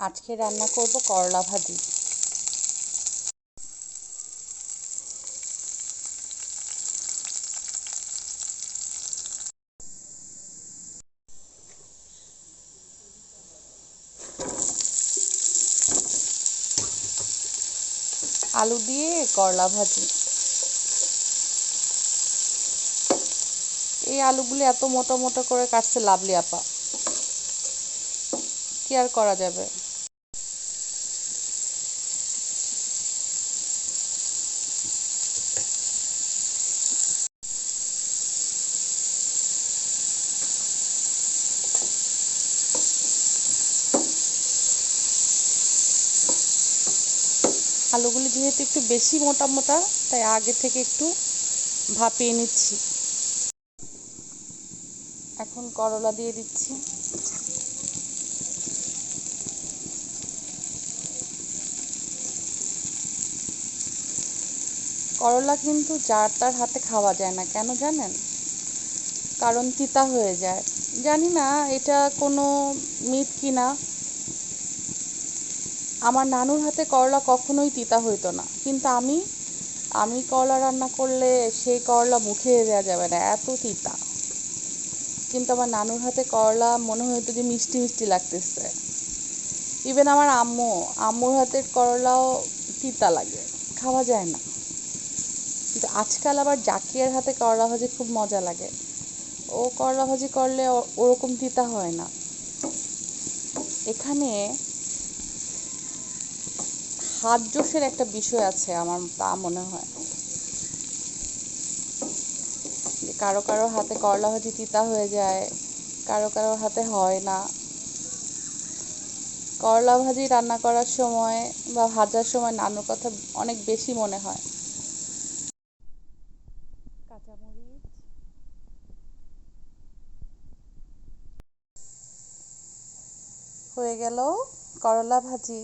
আজকে রান্না করব করলা ভাজি। আলু দিয়ে করলা ভাজি। এই আলুগুলি এত মোটা মোটা করে কাটছে লাভলি আপা, কি আর করা যাবে। আলুগুলি যেহেতু একটু বেশি মোটা মোটা, তাই আগে থেকে একটু ভাপিয়ে নিচ্ছি। এখন করলা দিয়ে দিচ্ছি। করলা কিন্তু যার তার হাতে খাওয়া যায় না, কেন জানেন? কারণ তিতা হয়ে যায়। জানি না এটা কোনো মিথ কিনা। আমার নানুর হাতে করলা কখনোই তিতা হইতো না, কিন্তু আমি আমি করলা রান্না করলে সেই করলা মুখে দেওয়া যাবে না, এত তিতা। কিন্তু আমার নানুর হাতে করলা মনে হতো যে মিষ্টি মিষ্টি লাগতেছে। ইভেন আমার আম্মুর হাতের করলাও তিতা লাগে, খাওয়া যায় না। কিন্তু আজকাল আবার জাকিয়ার হাতে করলা ভাজি খুব মজা লাগে। ও করলা ভাজি করলে ওরকম তিতা হয় না। এখানে হাত জোশের একটা বিষয় আছে, আমার তা মনে হয় যে কারো কারো হাতে করলা ভাজি তিতা হয়ে যায়, কারো কারো হাতে হয় না। করলা ভাজি রান্না করার সময় বা ভাজার সময় নানুর কথা অনেক বেশি মনে হয়। কাঁচামরিচ, হয়ে গেল করলা ভাজি।